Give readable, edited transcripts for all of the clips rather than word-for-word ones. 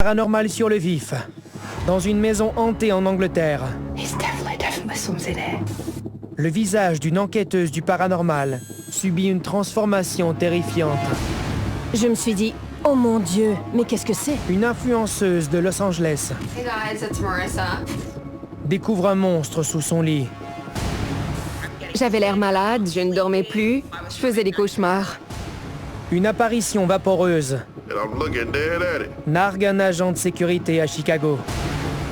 Paranormal sur le vif. Dans une maison hantée en Angleterre. Le visage d'une enquêteuse du paranormal subit une transformation terrifiante. Je me suis dit, oh mon Dieu, mais qu'est-ce que c'est? Une influenceuse de Los Angeles Hey guys, it's Marissa. découvre un monstre sous son lit. J'avais l'air malade, je ne dormais plus, je faisais des cauchemars. Une apparition vaporeuse And I'm looking dead at it. nargue un agent de sécurité à Chicago.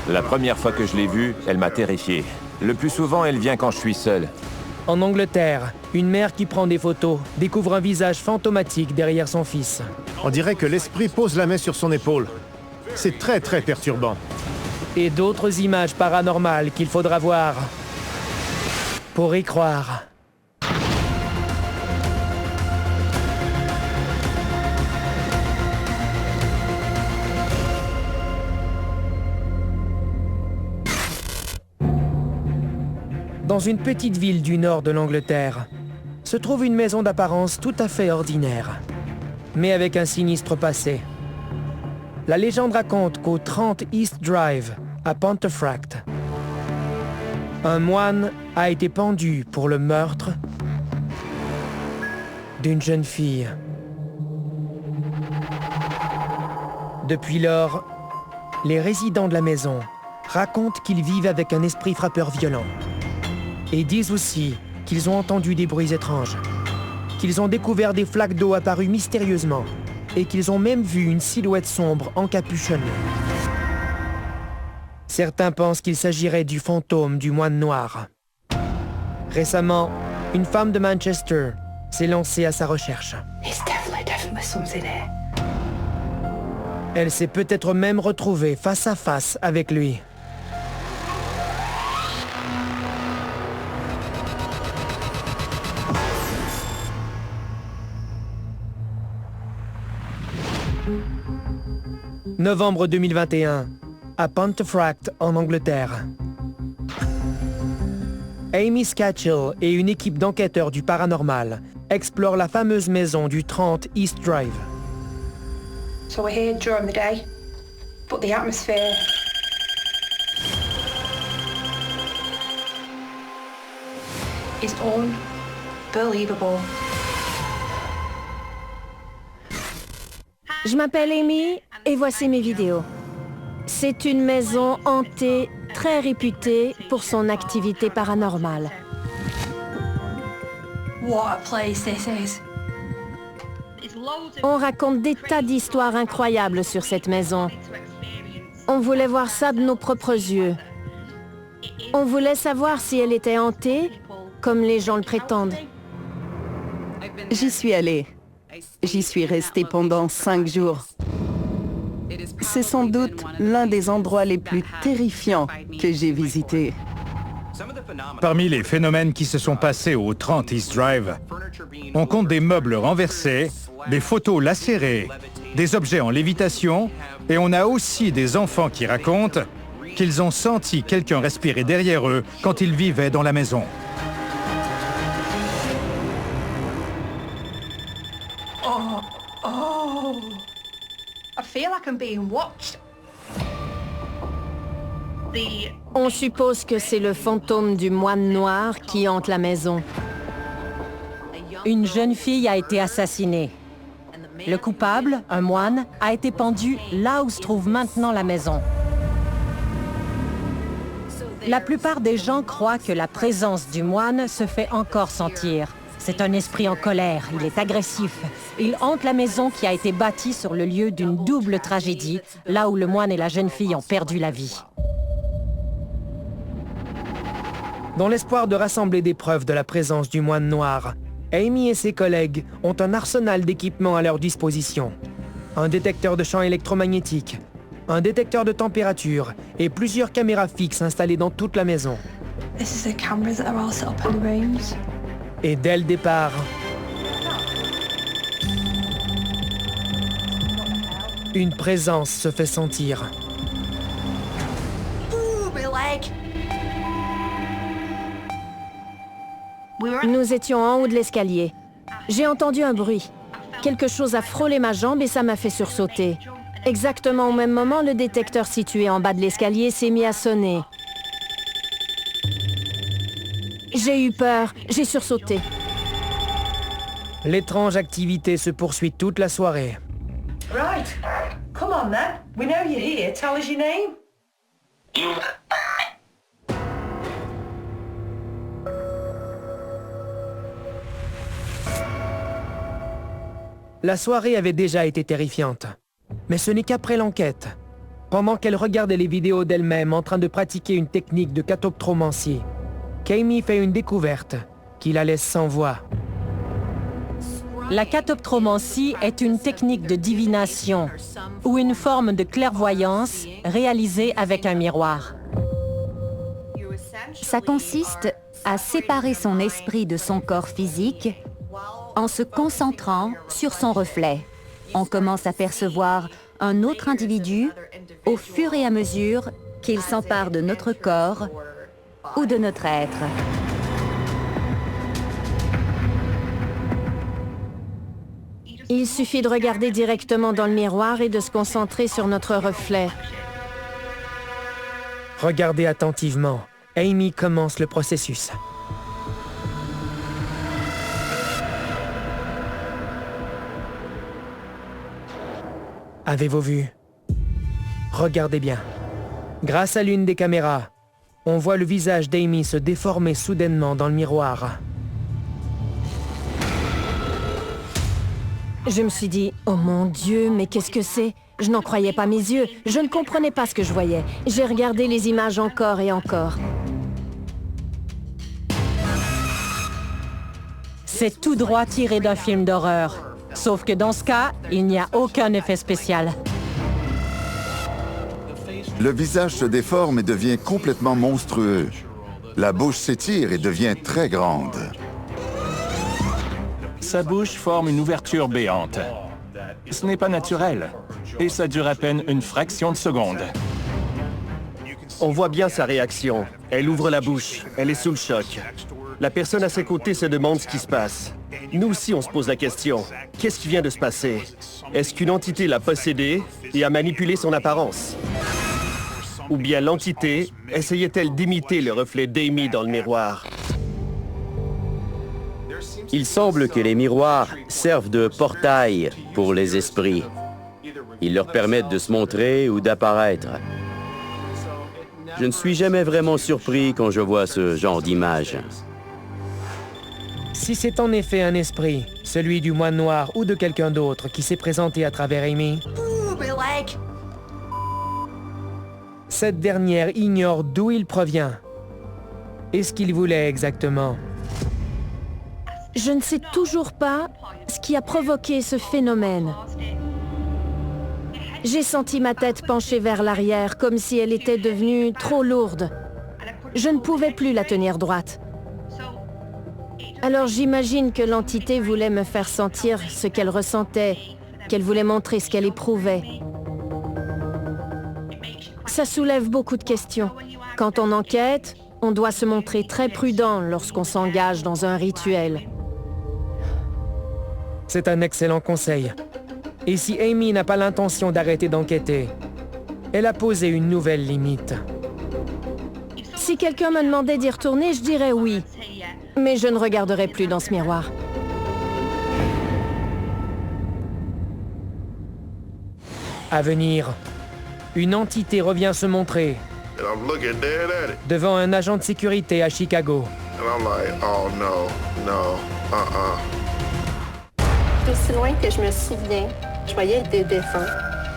La première fois que je l'ai vue, elle m'a terrifié. Le plus souvent, elle vient quand je suis seul. En Angleterre, une mère qui prend des photos découvre un visage fantomatique derrière son fils. On dirait que l'esprit pose la main sur son épaule. C'est très perturbant. Et d'autres images paranormales qu'il faudra voir pour y croire. Dans une petite ville du nord de l'Angleterre, se trouve une maison d'apparence tout à fait ordinaire, mais avec un sinistre passé. La légende raconte qu'au 30 East Drive, à Pontefract, un moine a été pendu pour le meurtre d'une jeune fille. Depuis lors, les résidents de la maison racontent qu'ils vivent avec un esprit frappeur violent. Et disent aussi qu'ils ont entendu des bruits étranges, qu'ils ont découvert des flaques d'eau apparues mystérieusement, et qu'ils ont même vu une silhouette sombre encapuchonnée. Certains pensent qu'il s'agirait du fantôme du moine noir. Récemment, une femme de Manchester s'est lancée à sa recherche. Elle s'est peut-être même retrouvée face à face avec lui. Novembre 2021, à Pontefract, en Angleterre. Amy Scatchell et une équipe d'enquêteurs du paranormal explorent la fameuse maison du 30 East Drive. So we're here during the day, but the atmosphere is unbelievable. Je m'appelle Amy et voici mes vidéos. C'est une maison hantée très réputée pour son activité paranormale. What a place this is. On raconte des tas d'histoires incroyables sur cette maison. On voulait voir ça de nos propres yeux. On voulait savoir si elle était hantée, comme les gens le prétendent. J'y suis allée. J'y suis restée pendant 5 jours. C'est sans doute l'un des endroits les plus terrifiants que j'ai visités. Parmi les phénomènes qui se sont passés au 30 East Drive, on compte des meubles renversés, des photos lacérées, des objets en lévitation, et on a aussi des enfants qui racontent qu'ils ont senti quelqu'un respirer derrière eux quand ils vivaient dans la maison. I feel like I'm being watched. On suppose que c'est le fantôme du moine noir qui hante la maison. Une jeune fille a été assassinée. Le coupable, un moine, a été pendu là où se trouve maintenant la maison. La plupart des gens croient que la présence du moine se fait encore sentir. C'est un esprit en colère, il est agressif. Il hante la maison qui a été bâtie sur le lieu d'une double tragédie, là où le moine et la jeune fille ont perdu la vie. Dans l'espoir de rassembler des preuves de la présence du moine noir, Amy et ses collègues ont un arsenal d'équipements à leur disposition. Un détecteur de champs électromagnétiques, un détecteur de température et plusieurs caméras fixes installées dans toute la maison. This is the cameras that are all set up in the rooms. Et dès le départ, une présence se fait sentir. Ooh, my leg. Nous étions en haut de l'escalier. J'ai entendu un bruit. Quelque chose a frôlé ma jambe et ça m'a fait sursauter. Exactement au même moment, le détecteur situé en bas de l'escalier s'est mis à sonner. J'ai eu peur, j'ai sursauté. L'étrange activité se poursuit toute la soirée. Right. Come on then. We know you're here. Tell us your name. La soirée avait déjà été terrifiante. Mais ce n'est qu'après l'enquête, pendant qu'elle regardait les vidéos d'elle-même en train de pratiquer une technique de catoptromancie, qu'Amy fait une découverte qui la laisse sans voix. La catoptromancie est une technique de divination ou une forme de clairvoyance réalisée avec un miroir. Ça consiste à séparer son esprit de son corps physique en se concentrant sur son reflet. On commence à percevoir un autre individu au fur et à mesure qu'il s'empare de notre corps ou de notre être. Il suffit de regarder directement dans le miroir et de se concentrer sur notre reflet. Regardez attentivement. Amy commence le processus. Avez-vous vu? Regardez bien. Grâce à l'une des caméras, on voit le visage d'Amy se déformer soudainement dans le miroir. Je me suis dit, oh mon Dieu, mais qu'est-ce que c'est? Je n'en croyais pas mes yeux. Je ne comprenais pas ce que je voyais. J'ai regardé les images encore et encore. C'est tout droit tiré d'un film d'horreur. Sauf que dans ce cas, il n'y a aucun effet spécial. Le visage se déforme et devient complètement monstrueux. La bouche s'étire et devient très grande. Sa bouche forme une ouverture béante. Ce n'est pas naturel, et ça dure à peine une fraction de seconde. On voit bien sa réaction. Elle ouvre la bouche, elle est sous le choc. La personne à ses côtés se demande ce qui se passe. Nous aussi, on se pose la question. Qu'est-ce qui vient de se passer? Est-ce qu'une entité l'a possédée et a manipulé son apparence? Ou bien l'entité essayait-elle d'imiter le reflet d'Amy dans le miroir? Il semble que les miroirs servent de portail pour les esprits. Ils leur permettent de se montrer ou d'apparaître. Je ne suis jamais vraiment surpris quand je vois ce genre d'image. Si c'est en effet un esprit, celui du moine noir ou de quelqu'un d'autre qui s'est présenté à travers Amy, cette dernière ignore d'où il provient et ce qu'il voulait exactement. Je ne sais toujours pas ce qui a provoqué ce phénomène. J'ai senti ma tête penchée vers l'arrière, comme si elle était devenue trop lourde. Je ne pouvais plus la tenir droite. Alors j'imagine que l'entité voulait me faire sentir ce qu'elle ressentait, qu'elle voulait montrer ce qu'elle éprouvait. Ça soulève beaucoup de questions. Quand on enquête, on doit se montrer très prudent lorsqu'on s'engage dans un rituel. C'est un excellent conseil. Et si Amy n'a pas l'intention d'arrêter d'enquêter, elle a posé une nouvelle limite. Si quelqu'un me demandait d'y retourner, je dirais oui. Mais je ne regarderai plus dans ce miroir. À venir, une entité revient se montrer devant un agent de sécurité à Chicago. Oh no, no, Aussi loin que je me souviens, je voyais des défunts.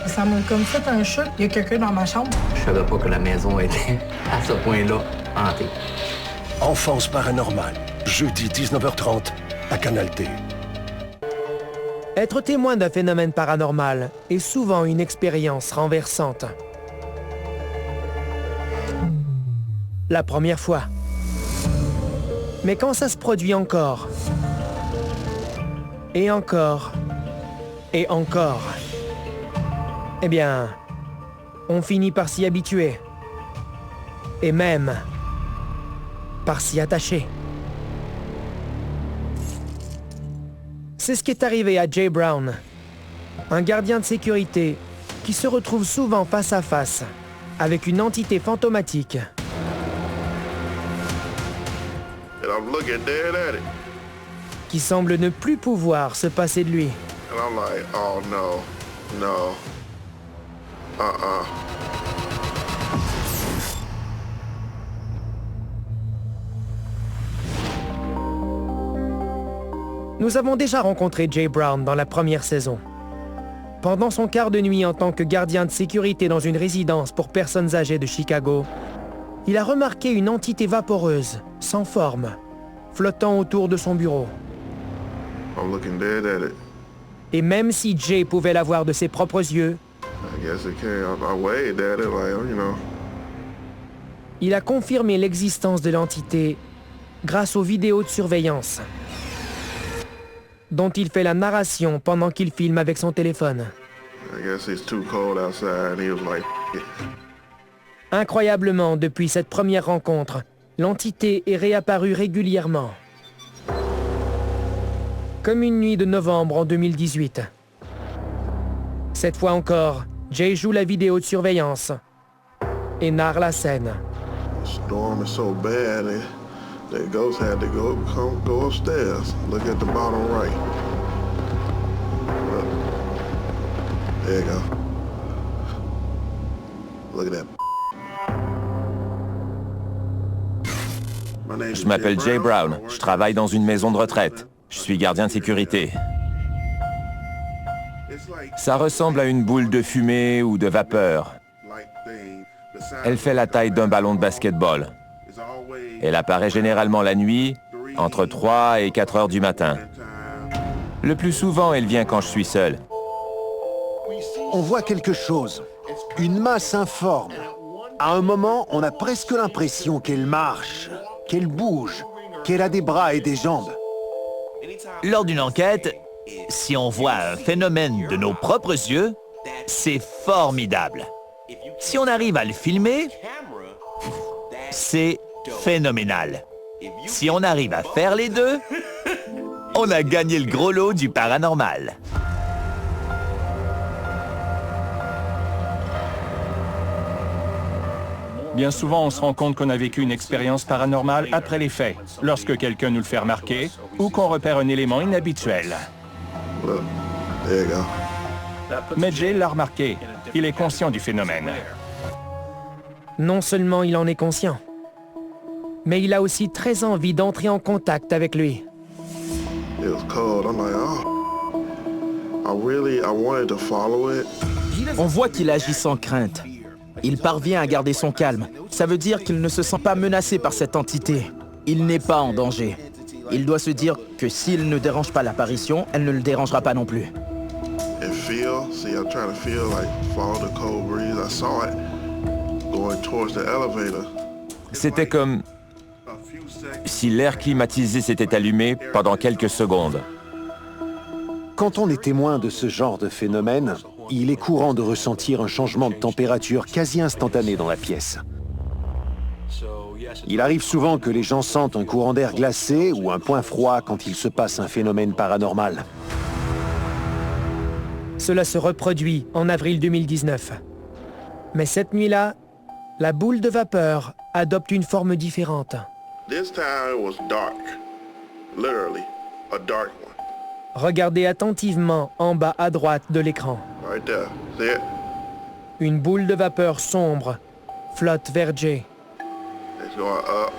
Ça m'a comme fait un choc. Il y a quelqu'un dans ma chambre. Je savais pas que la maison était à ce point-là hantée. Enfance paranormale, jeudi 19h30 à Canal T. Être témoin d'un phénomène paranormal est souvent une expérience renversante. La première fois. Mais quand ça se produit encore, et encore, et encore, eh bien, on finit par s'y habituer. Et même par s'y attacher. C'est ce qui est arrivé à Jay Brown, un gardien de sécurité qui se retrouve souvent face à face avec une entité fantomatique. And I'm looking dead at it. Qui semble ne plus pouvoir se passer de lui. And I'm like, oh no, no. Nous avons déjà rencontré Jay Brown dans la première saison. Pendant son quart de nuit en tant que gardien de sécurité dans une résidence pour personnes âgées de Chicago, il a remarqué une entité vaporeuse, sans forme, flottant autour de son bureau. I'm looking dead at it. Et même si Jay pouvait la voir de ses propres yeux, I guess it can. I waved at it like, you know. il a confirmé l'existence de l'entité grâce aux vidéos de surveillance, dont il fait la narration pendant qu'il filme avec son téléphone. I guess it's too cold outside, and he was like, Incroyablement, depuis cette première rencontre, l'entité est réapparue régulièrement. Comme une nuit de novembre en 2018. Cette fois encore, Jay joue la vidéo de surveillance et narre la scène. the storm is so bad that ghost had to go upstairs. Look at the bottom right. Look. There you go. Look at that. Je m'appelle Jay Brown. Je travaille dans une maison de retraite. Je suis gardien de sécurité. Ça ressemble à une boule de fumée ou de vapeur. Elle fait la taille d'un ballon de basketball. Elle apparaît généralement la nuit, entre 3 et 4 heures du matin. Le plus souvent, elle vient quand je suis seul. On voit quelque chose, une masse informe. À un moment, on a presque l'impression qu'elle marche, qu'elle bouge, qu'elle a des bras et des jambes. Lors d'une enquête, si on voit un phénomène de nos propres yeux, c'est formidable. Si on arrive à le filmer, c'est phénoménal. Si on arrive à faire les deux, on a gagné le gros lot du paranormal. Bien souvent, on se rend compte qu'on a vécu une expérience paranormale après les faits, lorsque quelqu'un nous le fait remarquer ou qu'on repère un élément inhabituel. Mais Jay l'a remarqué. Il est conscient du phénomène. Non seulement il en est conscient, mais il a aussi très envie d'entrer en contact avec lui. It was cold. I'm like, oh. I wanted to follow it. On voit qu'il agit sans crainte. Il parvient à garder son calme. Ça veut dire qu'il ne se sent pas menacé par cette entité. Il n'est pas en danger. Il doit se dire que s'il ne dérange pas l'apparition, elle ne le dérangera pas non plus. And feel, see, I'm trying to feel like follow the cold breeze. I saw it going towards the elevator. C'était comme si l'air climatisé s'était allumé pendant quelques secondes. Quand on est témoin de ce genre de phénomène, il est courant de ressentir un changement de température quasi instantané dans la pièce. Il arrive souvent que les gens sentent un courant d'air glacé ou un point froid quand il se passe un phénomène paranormal. Cela se reproduit en avril 2019. Mais cette nuit-là, la boule de vapeur adopte une forme différente. This time it was dark. Literally, a dark one. Regardez attentivement en bas à droite de l'écran. Right there. See it? Une boule de vapeur sombre flotte vers Jay. It's going up.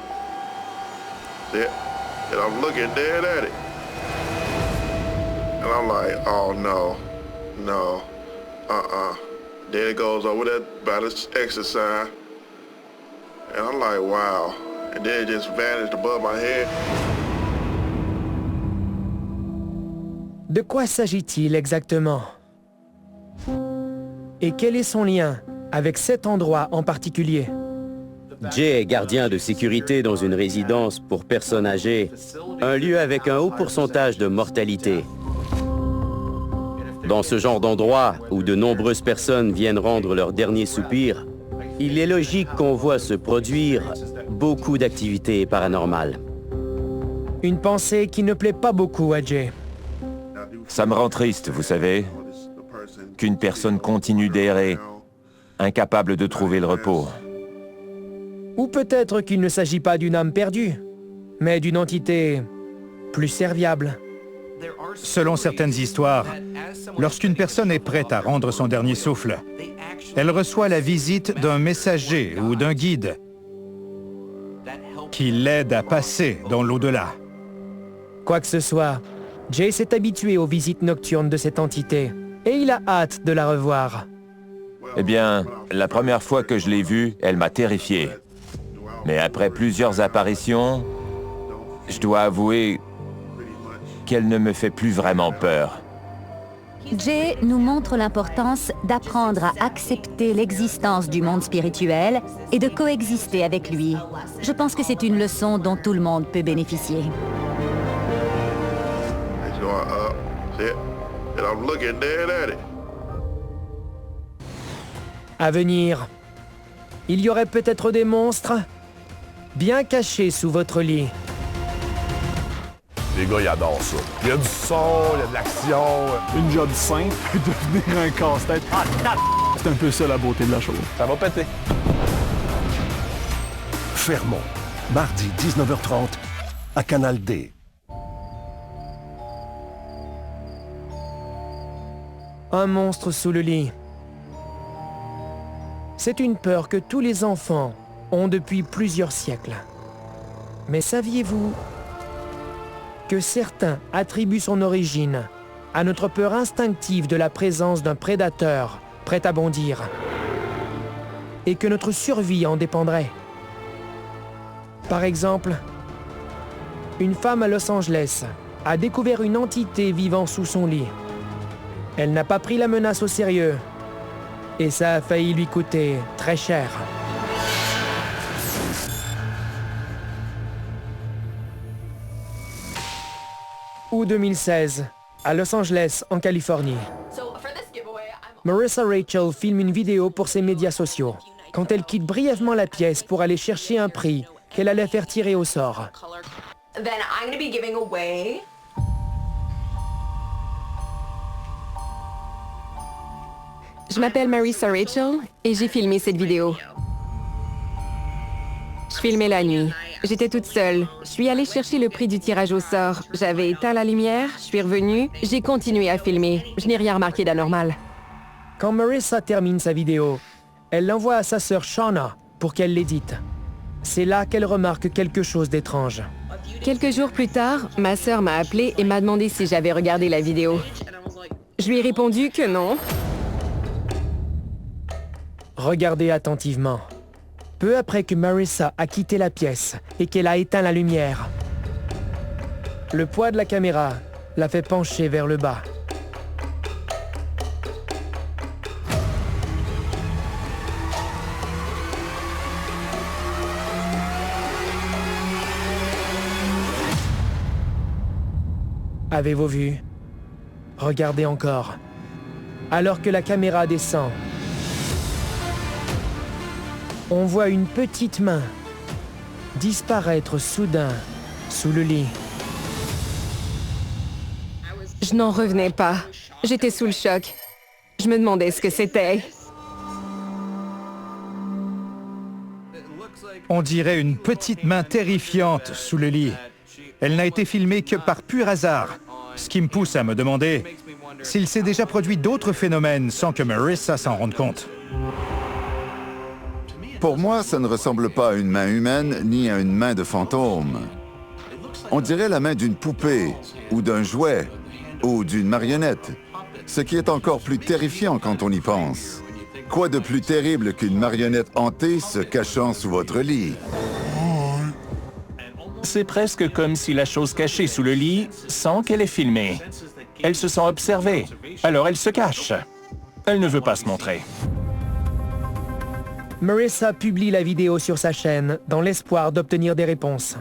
See it? And I'm looking dead at it. And I'm like, oh no, no, Then it goes over there by the exit sign. And I'm like, wow. And then it just vanished above my head. De quoi s'agit-il exactement? Et quel est son lien avec cet endroit en particulier? Jay est gardien de sécurité dans une résidence pour personnes âgées, un lieu avec un haut pourcentage de mortalité. Dans ce genre d'endroit où de nombreuses personnes viennent rendre leur dernier soupir, il est logique qu'on voit se produire beaucoup d'activités paranormales. Une pensée qui ne plaît pas beaucoup à Jay. Ça me rend triste, vous savez. qu'une personne continue d'errer, incapable de trouver le repos. Ou peut-être qu'il ne s'agit pas d'une âme perdue, mais d'une entité plus serviable. Selon certaines histoires, lorsqu'une personne est prête à rendre son dernier souffle, elle reçoit la visite d'un messager ou d'un guide qui l'aide à passer dans l'au-delà. Quoi que ce soit, Jay s'est habitué aux visites nocturnes de cette entité, et il a hâte de la revoir. Eh bien, la première fois que je l'ai vue, elle m'a terrifié. Mais après plusieurs apparitions, je dois avouer qu'elle ne me fait plus vraiment peur. Jay nous montre l'importance d'apprendre à accepter l'existence du monde spirituel et de coexister avec lui. Je pense que c'est une leçon dont tout le monde peut bénéficier. À venir, il y aurait peut-être des monstres bien cachés sous votre lit. Les gars, ils adorent ça. Il y a du son, il y a de l'action. Une job simple peut devenir un casse-tête. C'est un peu ça la beauté de la chose. Ça va péter. Fermont, mardi 19h30 à Canal D. Un monstre sous le lit. C'est une peur que tous les enfants ont depuis plusieurs siècles. Mais saviez-vous que certains attribuent son origine à notre peur instinctive de la présence d'un prédateur prêt à bondir, et que notre survie en dépendrait? Par exemple, une femme à Los Angeles a découvert une entité vivant sous son lit. Elle n'a pas pris la menace au sérieux, et ça a failli lui coûter très cher. Août 2016, à Los Angeles, en Californie. Marissa Rachel filme une vidéo pour ses médias sociaux, quand elle quitte brièvement la pièce pour aller chercher un prix qu'elle allait faire tirer au sort. Je m'appelle Marissa Rachel et j'ai filmé cette vidéo. Je filmais la nuit. J'étais toute seule. Je suis allée chercher le prix du tirage au sort. J'avais éteint la lumière, je suis revenue, j'ai continué à filmer. Je n'ai rien remarqué d'anormal. Quand Marissa termine sa vidéo, elle l'envoie à sa sœur Shauna pour qu'elle l'édite. C'est là qu'elle remarque quelque chose d'étrange. Quelques jours plus tard, ma sœur m'a appelée et m'a demandé si j'avais regardé la vidéo. Je lui ai répondu que non. Regardez attentivement. Peu après que Marissa a quitté la pièce et qu'elle a éteint la lumière, le poids de la caméra l'a fait pencher vers le bas. Avez-vous vu? Regardez encore. Alors que la caméra descend, on voit une petite main disparaître soudain sous le lit. Je n'en revenais pas. J'étais sous le choc. Je me demandais ce que c'était. On dirait une petite main terrifiante sous le lit. Elle n'a été filmée que par pur hasard, ce qui me pousse à me demander s'il s'est déjà produit d'autres phénomènes sans que Marissa s'en rende compte. Pour moi, ça ne ressemble pas à une main humaine ni à une main de fantôme. On dirait la main d'une poupée, ou d'un jouet, ou d'une marionnette, ce qui est encore plus terrifiant quand on y pense. Quoi de plus terrible qu'une marionnette hantée se cachant sous votre lit? C'est presque comme si la chose cachée sous le lit sans qu'elle ait filmé. Elle se sent observée, alors elle se cache. Elle ne veut pas se montrer. Marissa publie la vidéo sur sa chaîne dans l'espoir d'obtenir des réponses.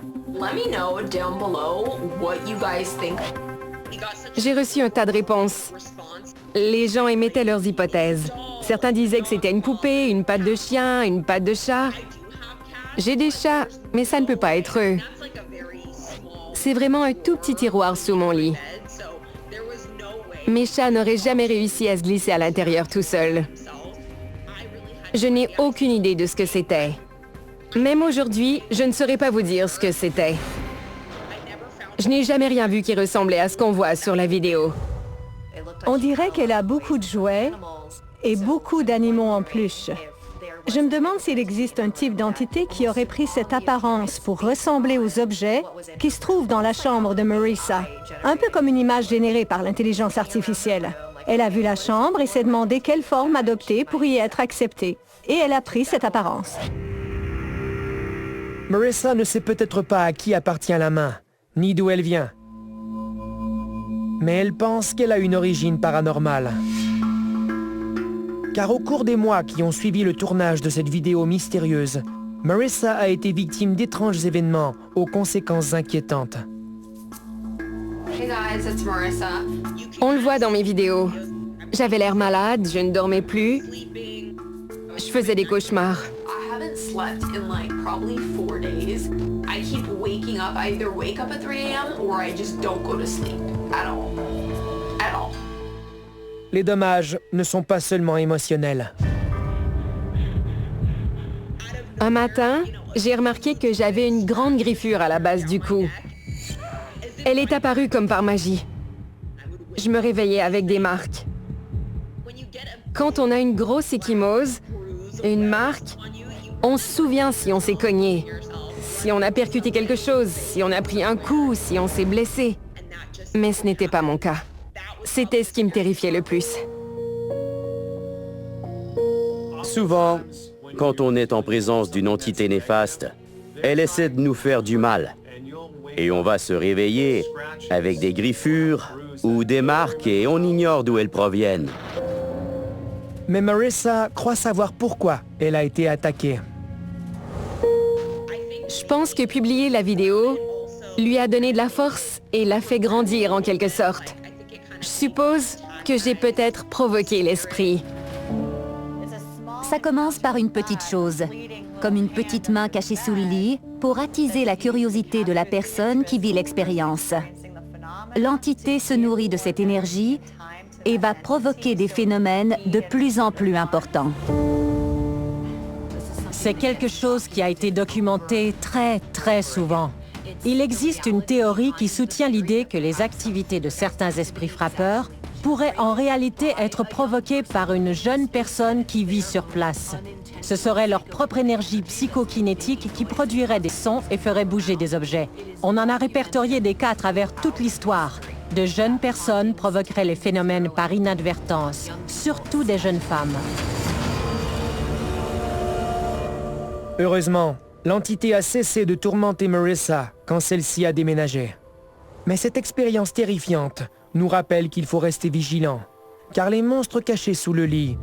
J'ai reçu un tas de réponses. Les gens émettaient leurs hypothèses. Certains disaient que c'était une poupée, une patte de chien, une patte de chat. J'ai des chats, mais ça ne peut pas être eux. C'est vraiment un tout petit tiroir sous mon lit. Mes chats n'auraient jamais réussi à se glisser à l'intérieur tout seuls. Je n'ai aucune idée de ce que c'était. Même aujourd'hui, je ne saurais pas vous dire ce que c'était. Je n'ai jamais rien vu qui ressemblait à ce qu'on voit sur la vidéo. On dirait qu'elle a beaucoup de jouets et beaucoup d'animaux en peluche. Je me demande s'il existe un type d'entité qui aurait pris cette apparence pour ressembler aux objets qui se trouvent dans la chambre de Marissa. Un peu comme une image générée par l'intelligence artificielle. Elle a vu la chambre et s'est demandé quelle forme adopter pour y être acceptée. Et elle a pris cette apparence. Marissa ne sait peut-être pas à qui appartient la main, ni d'où elle vient. Mais elle pense qu'elle a une origine paranormale. Car au cours des mois qui ont suivi le tournage de cette vidéo mystérieuse, Marissa a été victime d'étranges événements aux conséquences inquiétantes. Hey guys, it's Marissa. On le voit dans mes vidéos. J'avais l'air malade, je ne dormais plus. Je faisais des cauchemars. I haven't slept in like probably 4 days. I keep waking up. I either wake up at 3 a.m. or I just don't go to sleep at all. At all. Les dommages ne sont pas seulement émotionnels. Un matin, j'ai remarqué que j'avais une grande griffure à la base du cou. Elle est apparue comme par magie. Je me réveillais avec des marques. Quand on a une grosse ecchymose, une marque, on se souvient si on s'est cogné, si on a percuté quelque chose, si on a pris un coup, si on s'est blessé. Mais ce n'était pas mon cas. C'était ce qui me terrifiait le plus. Souvent, quand on est en présence d'une entité néfaste, elle essaie de nous faire du mal. Et on va se réveiller avec des griffures ou des marques et on ignore d'où elles proviennent. Mais Marissa croit savoir pourquoi elle a été attaquée. Je pense que publier la vidéo lui a donné de la force et l'a fait grandir en quelque sorte. Je suppose que j'ai peut-être provoqué l'esprit. Ça commence par une petite chose, comme une petite main cachée sous le lit, pour attiser la curiosité de la personne qui vit l'expérience. L'entité se nourrit de cette énergie et va provoquer des phénomènes de plus en plus importants. C'est quelque chose qui a été documenté très souvent. Il existe une théorie qui soutient l'idée que les activités de certains esprits frappeurs pourraient en réalité être provoquées par une jeune personne qui vit sur place. Ce serait leur propre énergie psychokinétique qui produirait des sons et ferait bouger des objets. On en a répertorié des cas à travers toute l'histoire. De jeunes personnes provoqueraient les phénomènes par inadvertance, surtout des jeunes femmes. Heureusement, l'entité a cessé de tourmenter Marissa quand celle-ci a déménagé. Mais cette expérience terrifiante nous rappelle qu'il faut rester vigilant, car les monstres cachés sous le lit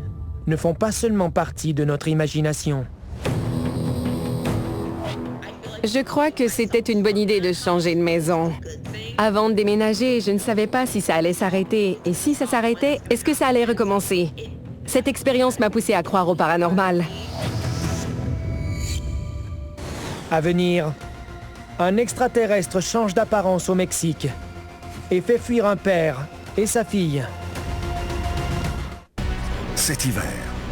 ne font pas seulement partie de notre imagination. Je crois que c'était une bonne idée de changer de maison. Avant de déménager, je ne savais pas si ça allait s'arrêter. Et si ça s'arrêtait, est-ce que ça allait recommencer? Cette expérience m'a poussé à croire au paranormal. À venir, un extraterrestre change d'apparence au Mexique et fait fuir un père et sa fille. Cet hiver,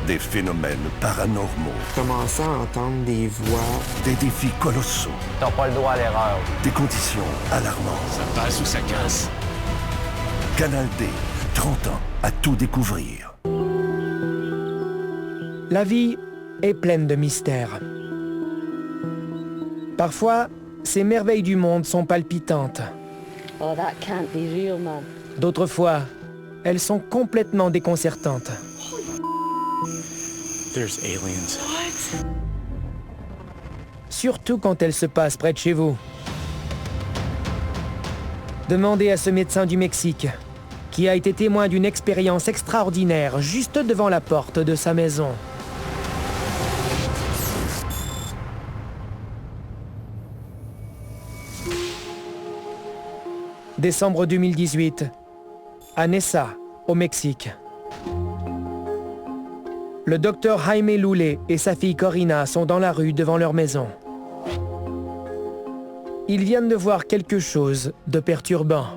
des phénomènes paranormaux. Commençant à entendre des voix. Des défis colossaux. T'as pas le droit à l'erreur. Des conditions alarmantes. Ça passe ou ça casse. Canal D, 30 ans à tout découvrir. La vie est pleine de mystères. Parfois, ces merveilles du monde sont palpitantes. Oh, that can't be real, man. D'autres fois, elles sont complètement déconcertantes. There's aliens. What? Surtout quand elles se passent près de chez vous. Demandez à ce médecin du Mexique, qui a été témoin d'une expérience extraordinaire juste devant la porte de sa maison. Décembre 2018, à Nesa, au Mexique. Le docteur Jaime Lule et sa fille Corina sont dans la rue devant leur maison. Ils viennent de voir quelque chose de perturbant.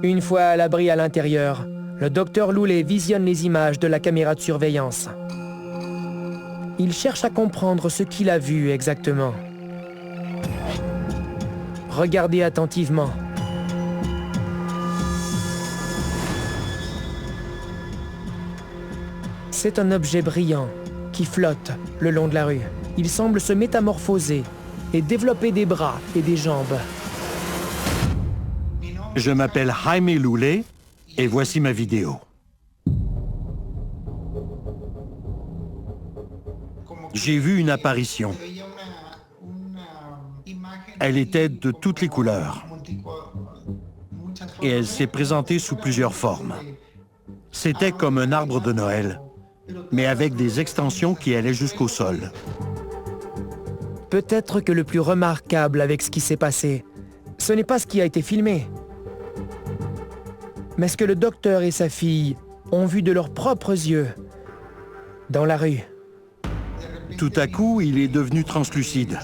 Une fois à l'abri à l'intérieur, le docteur Loulet visionne les images de la caméra de surveillance. Il cherche à comprendre ce qu'il a vu exactement. Regardez attentivement. C'est un objet brillant qui flotte le long de la rue. Il semble se métamorphoser et développer des bras et des jambes. Je m'appelle Jaime Loulet et voici ma vidéo. J'ai vu une apparition. Elle était de toutes les couleurs. Et elle s'est présentée sous plusieurs formes. C'était comme un arbre de Noël, mais avec des extensions qui allaient jusqu'au sol. Peut-être que le plus remarquable avec ce qui s'est passé, ce n'est pas ce qui a été filmé, mais ce que le docteur et sa fille ont vu de leurs propres yeux dans la rue. Tout à coup, il est devenu translucide.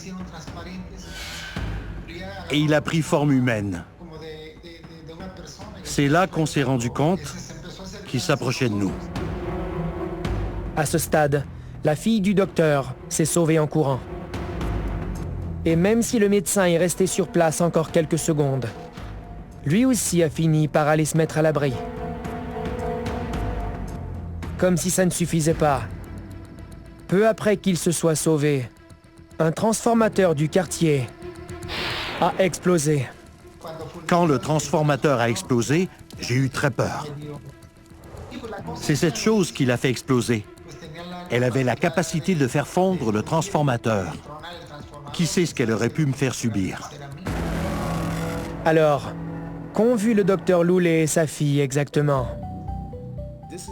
Et il a pris forme humaine. C'est là qu'on s'est rendu compte qu'il s'approchait de nous. À ce stade, la fille du docteur s'est sauvée en courant. Et même si le médecin est resté sur place encore quelques secondes, lui aussi a fini par aller se mettre à l'abri. Comme si ça ne suffisait pas. Peu après qu'il se soit sauvé, un transformateur du quartier a explosé. Quand le transformateur a explosé, j'ai eu très peur. C'est cette chose qui l'a fait exploser. Elle avait la capacité de faire fondre le transformateur. Qui sait ce qu'elle aurait pu me faire subir? Alors, qu'ont vu le docteur Loulet et sa fille exactement?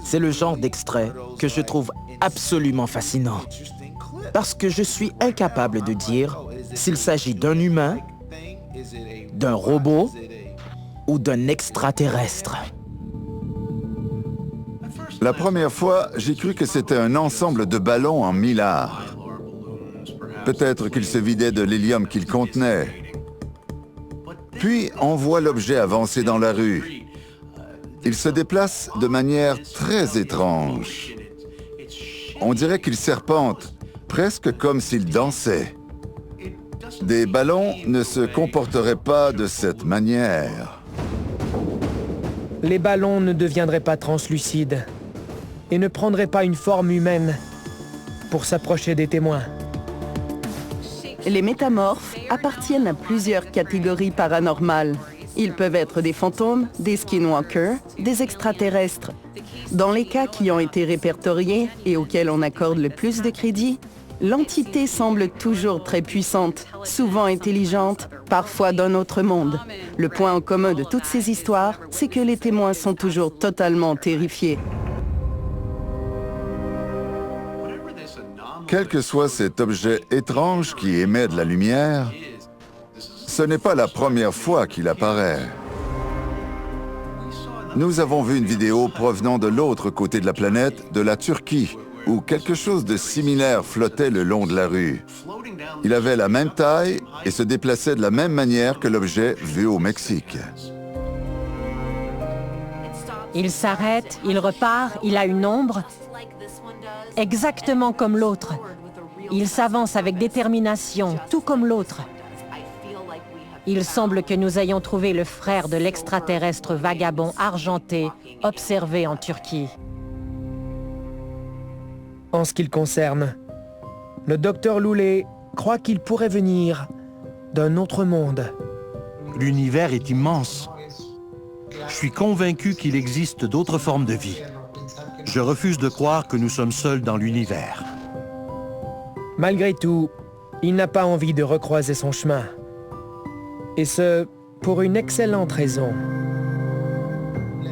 C'est le genre d'extrait que je trouve absolument fascinant. Parce que je suis incapable de dire s'il s'agit d'un humain, d'un robot ou d'un extraterrestre. La première fois, j'ai cru que c'était un ensemble de ballons en millard. Peut-être qu'il se vidait de l'hélium qu'il contenait. Puis, on voit l'objet avancer dans la rue. Il se déplace de manière très étrange. On dirait qu'il serpente, presque comme s'il dansait. Des ballons ne se comporteraient pas de cette manière. Les ballons ne deviendraient pas translucides et ne prendraient pas une forme humaine pour s'approcher des témoins. Les métamorphes appartiennent à plusieurs catégories paranormales. Ils peuvent être des fantômes, des skinwalkers, des extraterrestres. Dans les cas qui ont été répertoriés et auxquels on accorde le plus de crédit, l'entité semble toujours très puissante, souvent intelligente, parfois d'un autre monde. Le point en commun de toutes ces histoires, c'est que les témoins sont toujours totalement terrifiés. Quel que soit cet objet étrange qui émet de la lumière, ce n'est pas la première fois qu'il apparaît. Nous avons vu une vidéo provenant de l'autre côté de la planète, de la Turquie, où quelque chose de similaire flottait le long de la rue. Il avait la même taille et se déplaçait de la même manière que l'objet vu au Mexique. Il s'arrête, il repart, il a une ombre, exactement comme l'autre. Il s'avance avec détermination, tout comme l'autre. Il semble que nous ayons trouvé le frère de l'extraterrestre vagabond argenté observé en Turquie. En ce qui le concerne, le docteur Loulet croit qu'il pourrait venir d'un autre monde. L'univers est immense. Je suis convaincu qu'il existe d'autres formes de vie. Je refuse de croire que nous sommes seuls dans l'univers. Malgré tout, il n'a pas envie de recroiser son chemin. Et ce, pour une excellente raison.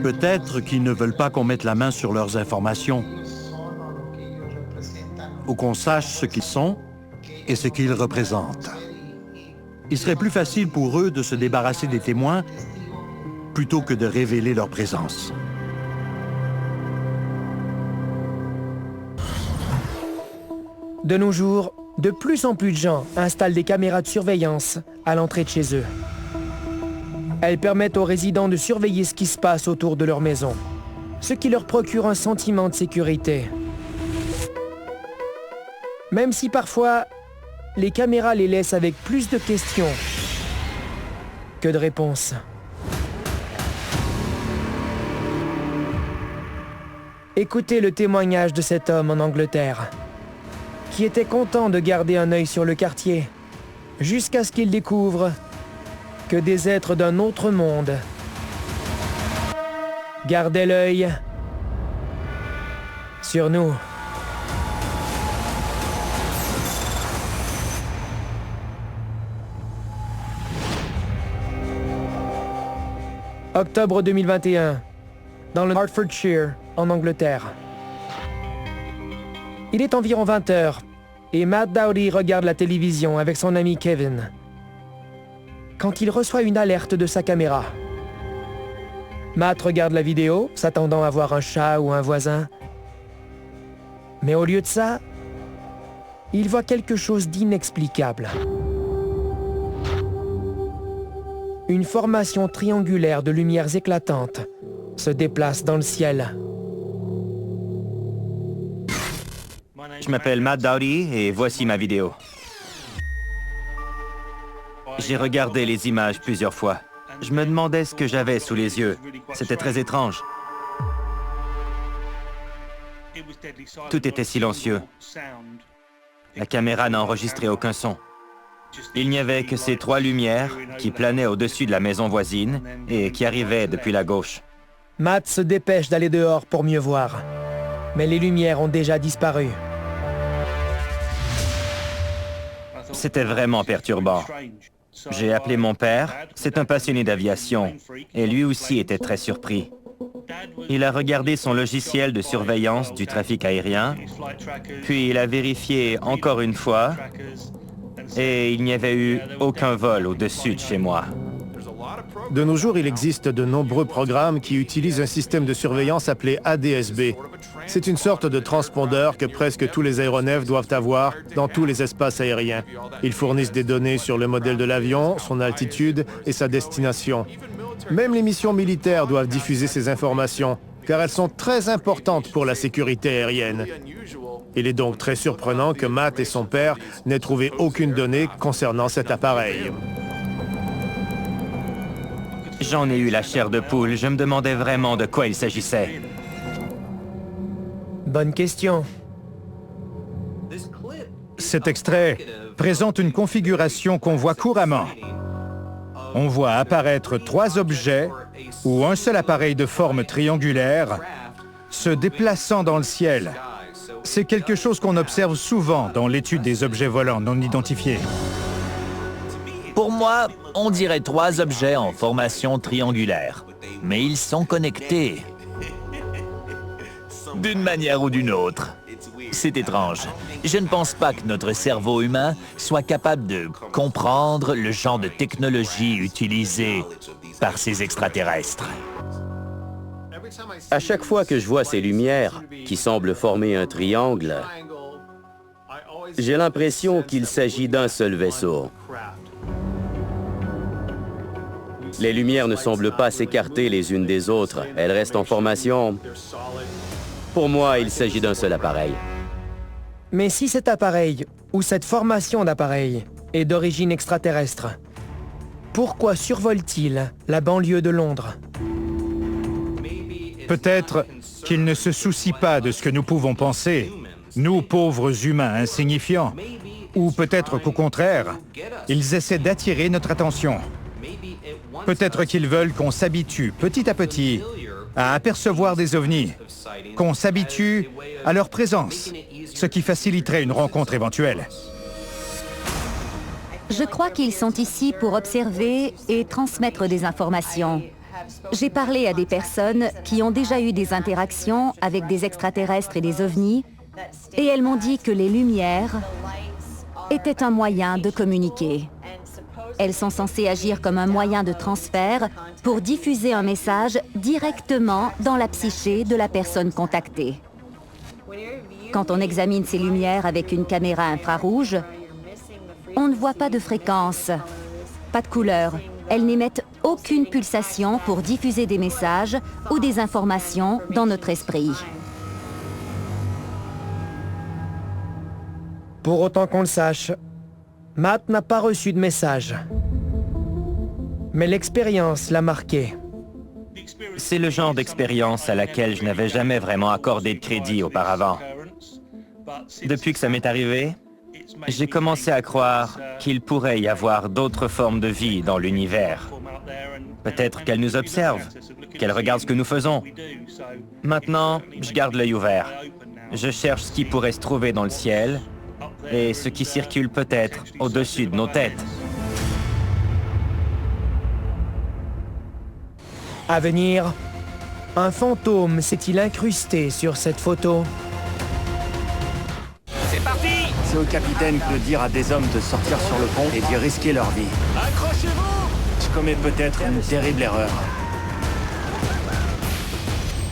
Peut-être qu'ils ne veulent pas qu'on mette la main sur leurs informations, ou qu'on sache ce qu'ils sont et ce qu'ils représentent. Il serait plus facile pour eux de se débarrasser des témoins plutôt que de révéler leur présence. De nos jours, de plus en plus de gens installent des caméras de surveillance à l'entrée de chez eux. Elles permettent aux résidents de surveiller ce qui se passe autour de leur maison, ce qui leur procure un sentiment de sécurité. Même si parfois, les caméras les laissent avec plus de questions que de réponses. Écoutez le témoignage de cet homme en Angleterre, qui était content de garder un œil sur le quartier, jusqu'à ce qu'il découvre que des êtres d'un autre monde gardaient l'œil sur nous. Octobre 2021, dans le Hertfordshire, en Angleterre. Il est environ 20 heures et Matt Dowdy regarde la télévision avec son ami Kevin quand il reçoit une alerte de sa caméra. Matt regarde la vidéo, s'attendant à voir un chat ou un voisin. Mais au lieu de ça, il voit quelque chose d'inexplicable. Une formation triangulaire de lumières éclatantes se déplace dans le ciel. Je m'appelle Matt Dowdy et voici ma vidéo. J'ai regardé les images plusieurs fois. Je me demandais ce que j'avais sous les yeux. C'était très étrange. Tout était silencieux. La caméra n'a enregistré aucun son. Il n'y avait que ces 3 lumières qui planaient au-dessus de la maison voisine et qui arrivaient depuis la gauche. Matt se dépêche d'aller dehors pour mieux voir. Mais les lumières ont déjà disparu. C'était vraiment perturbant. J'ai appelé mon père, c'est un passionné d'aviation, et lui aussi était très surpris. Il a regardé son logiciel de surveillance du trafic aérien, puis il a vérifié encore une fois, et il n'y avait eu aucun vol au-dessus de chez moi. De nos jours, il existe de nombreux programmes qui utilisent un système de surveillance appelé ADS-B. C'est une sorte de transpondeur que presque tous les aéronefs doivent avoir dans tous les espaces aériens. Ils fournissent des données sur le modèle de l'avion, son altitude et sa destination. Même les missions militaires doivent diffuser ces informations, car elles sont très importantes pour la sécurité aérienne. Il est donc très surprenant que Matt et son père n'aient trouvé aucune donnée concernant cet appareil. J'en ai eu la chair de poule. Je me demandais vraiment de quoi il s'agissait. Bonne question. Cet extrait présente une configuration qu'on voit couramment. On voit apparaître 3 objets ou un seul appareil de forme triangulaire se déplaçant dans le ciel. C'est quelque chose qu'on observe souvent dans l'étude des objets volants non identifiés. Pour moi, on dirait 3 objets en formation triangulaire. Mais ils sont connectés. D'une manière ou d'une autre. C'est étrange. Je ne pense pas que notre cerveau humain soit capable de comprendre le genre de technologie utilisée par ces extraterrestres. À chaque fois que je vois ces lumières, qui semblent former un triangle, j'ai l'impression qu'il s'agit d'un seul vaisseau. Les lumières ne semblent pas s'écarter les unes des autres. Elles restent en formation. Pour moi, il s'agit d'un seul appareil. Mais si cet appareil, ou cette formation d'appareil, est d'origine extraterrestre, pourquoi survole-t-il la banlieue de Londres? Peut-être qu'il ne se soucie pas de ce que nous pouvons penser, nous pauvres humains insignifiants. Ou peut-être qu'au contraire, ils essaient d'attirer notre attention. Peut-être qu'ils veulent qu'on s'habitue petit à petit à apercevoir des ovnis, qu'on s'habitue à leur présence, ce qui faciliterait une rencontre éventuelle. Je crois qu'ils sont ici pour observer et transmettre des informations. J'ai parlé à des personnes qui ont déjà eu des interactions avec des extraterrestres et des ovnis, et elles m'ont dit que les lumières étaient un moyen de communiquer. Elles sont censées agir comme un moyen de transfert pour diffuser un message directement dans la psyché de la personne contactée. Quand on examine ces lumières avec une caméra infrarouge, on ne voit pas de fréquence, pas de couleur. Elles n'émettent aucune pulsation pour diffuser des messages ou des informations dans notre esprit. Pour autant qu'on le sache, Matt n'a pas reçu de message. Mais l'expérience l'a marqué. C'est le genre d'expérience à laquelle je n'avais jamais vraiment accordé de crédit auparavant. Depuis que ça m'est arrivé, j'ai commencé à croire qu'il pourrait y avoir d'autres formes de vie dans l'univers. Peut-être qu'elles nous observent, qu'elles regardent ce que nous faisons. Maintenant, je garde l'œil ouvert. Je cherche ce qui pourrait se trouver dans le ciel et ce qui circule peut-être au-dessus de nos têtes. À venir, un fantôme s'est-il incrusté sur cette photo? C'est parti! C'est au capitaine de dire à des hommes de sortir sur le pont et d'y risquer leur vie. Accrochez-vous! Je commets peut-être une terrible erreur.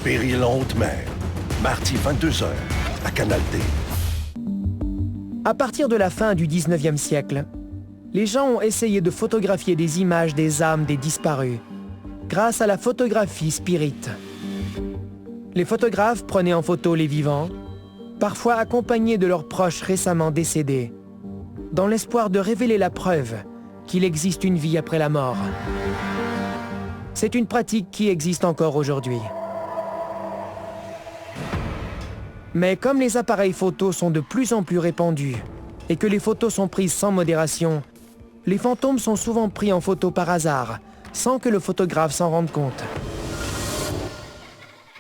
Péril en haute mer. Mardi 22h, à Canal D. À partir de la fin du 19e siècle, les gens ont essayé de photographier des images des âmes des disparus grâce à la photographie spirit. Les photographes prenaient en photo les vivants, parfois accompagnés de leurs proches récemment décédés, dans l'espoir de révéler la preuve qu'il existe une vie après la mort. C'est une pratique qui existe encore aujourd'hui. Mais comme les appareils photos sont de plus en plus répandus et que les photos sont prises sans modération, les fantômes sont souvent pris en photo par hasard, sans que le photographe s'en rende compte.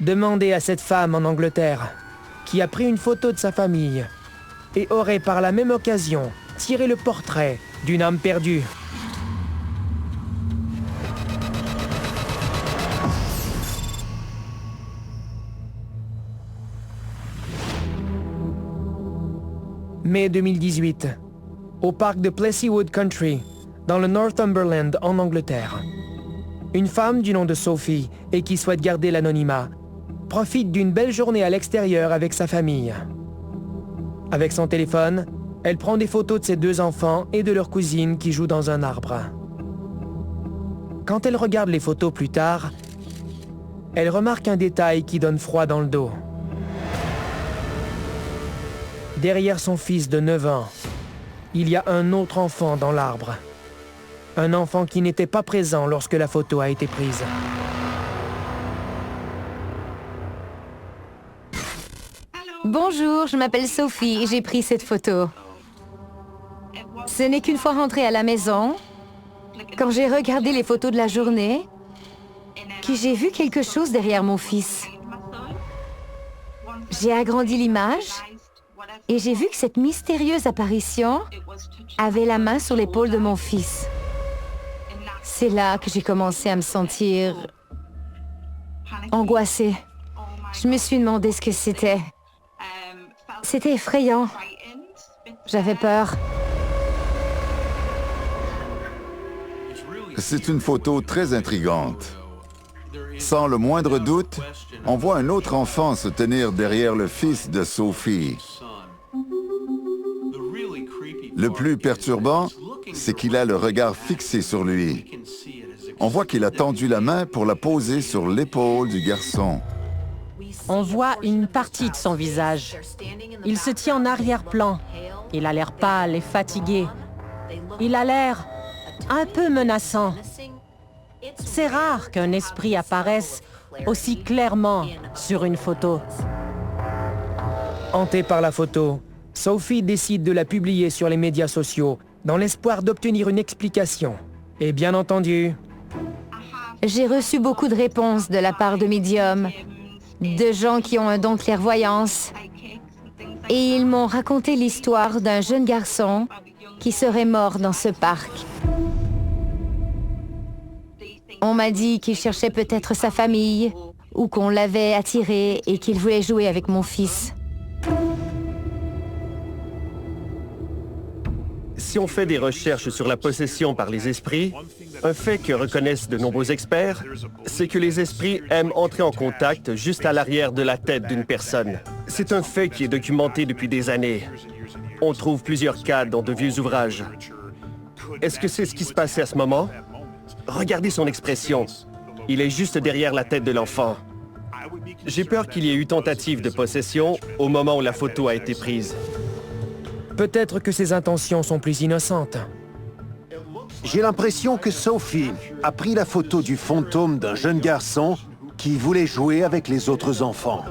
Demandez à cette femme en Angleterre, qui a pris une photo de sa famille et aurait par la même occasion tiré le portrait d'une âme perdue. Mai 2018, au parc de Plessywood Country, dans le Northumberland en Angleterre. Une femme du nom de Sophie et qui souhaite garder l'anonymat profite d'une belle journée à l'extérieur avec sa famille. Avec son téléphone, elle prend des photos de ses deux enfants et de leur cousine qui jouent dans un arbre. Quand elle regarde les photos plus tard, elle remarque un détail qui donne froid dans le dos. Derrière son fils de 9 ans, il y a un autre enfant dans l'arbre. Un enfant qui n'était pas présent lorsque la photo a été prise. Bonjour, je m'appelle Sophie et j'ai pris cette photo. Ce n'est qu'une fois rentrée à la maison, quand j'ai regardé les photos de la journée, que j'ai vu quelque chose derrière mon fils. J'ai agrandi l'image et j'ai vu que cette mystérieuse apparition avait la main sur l'épaule de mon fils. C'est là que j'ai commencé à me sentir angoissée. Je me suis demandé ce que c'était. C'était effrayant. J'avais peur. C'est une photo très intrigante. Sans le moindre doute, on voit un autre enfant se tenir derrière le fils de Sophie. Le plus perturbant, c'est qu'il a le regard fixé sur lui. On voit qu'il a tendu la main pour la poser sur l'épaule du garçon. On voit une partie de son visage. Il se tient en arrière-plan. Il a l'air pâle et fatigué. Il a l'air un peu menaçant. C'est rare qu'un esprit apparaisse aussi clairement sur une photo. Hantée par la photo, Sophie décide de la publier sur les médias sociaux dans l'espoir d'obtenir une explication. Et bien entendu... J'ai reçu beaucoup de réponses de la part de médiums, de gens qui ont un don de clairvoyance. Et ils m'ont raconté l'histoire d'un jeune garçon qui serait mort dans ce parc. On m'a dit qu'il cherchait peut-être sa famille ou qu'on l'avait attiré et qu'il voulait jouer avec mon fils. Si on fait des recherches sur la possession par les esprits, un fait que reconnaissent de nombreux experts, c'est que les esprits aiment entrer en contact juste à l'arrière de la tête d'une personne. C'est un fait qui est documenté depuis des années. On trouve plusieurs cas dans de vieux ouvrages. Est-ce que c'est ce qui se passait à ce moment? Regardez son expression. Il est juste derrière la tête de l'enfant. J'ai peur qu'il y ait eu tentative de possession au moment où la photo a été prise. Peut-être que ses intentions sont plus innocentes. J'ai l'impression que Sophie a pris la photo du fantôme d'un jeune garçon qui voulait jouer avec les autres enfants.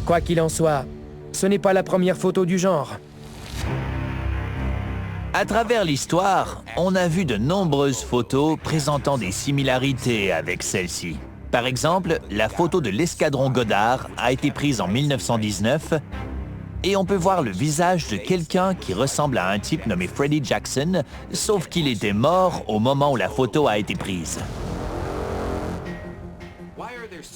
Quoi qu'il en soit, ce n'est pas la première photo du genre. À travers l'histoire, on a vu de nombreuses photos présentant des similarités avec celle-ci. Par exemple, la photo de l'escadron Goddard a été prise en 1919 et on peut voir le visage de quelqu'un qui ressemble à un type nommé Freddie Jackson, sauf qu'il était mort au moment où la photo a été prise.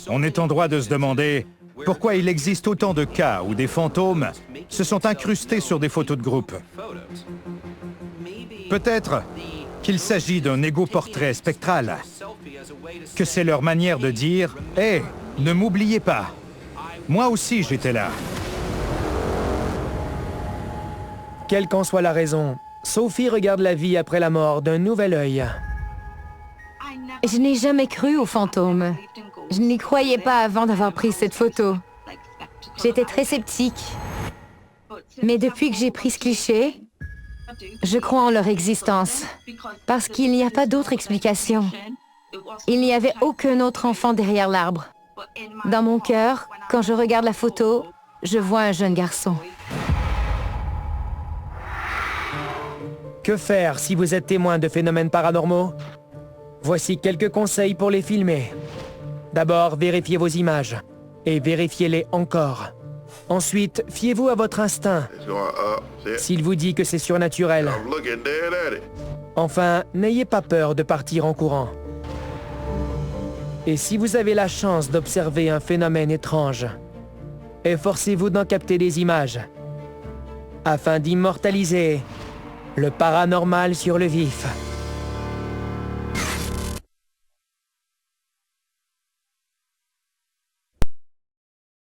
On est en droit de se demander pourquoi il existe autant de cas où des fantômes se sont incrustés sur des photos de groupe. Peut-être qu'il s'agit d'un égo-portrait spectral, que c'est leur manière de dire « Hé, ne m'oubliez pas, moi aussi j'étais là ». Quelle qu'en soit la raison, Sophie regarde la vie après la mort d'un nouvel œil. Je n'ai jamais cru aux fantômes. Je n'y croyais pas avant d'avoir pris cette photo. J'étais très sceptique. Mais depuis que j'ai pris ce cliché, je crois en leur existence. Parce qu'il n'y a pas d'autre explication. Il n'y avait aucun autre enfant derrière l'arbre. Dans mon cœur, quand je regarde la photo, je vois un jeune garçon. Que faire si vous êtes témoin de phénomènes paranormaux? Voici quelques conseils pour les filmer. D'abord, vérifiez vos images. Et vérifiez-les encore. Ensuite, fiez-vous à votre instinct. S'il vous dit que c'est surnaturel. Enfin, n'ayez pas peur de partir en courant. Et si vous avez la chance d'observer un phénomène étrange, efforcez-vous d'en capter des images, afin d'immortaliser le paranormal sur le vif.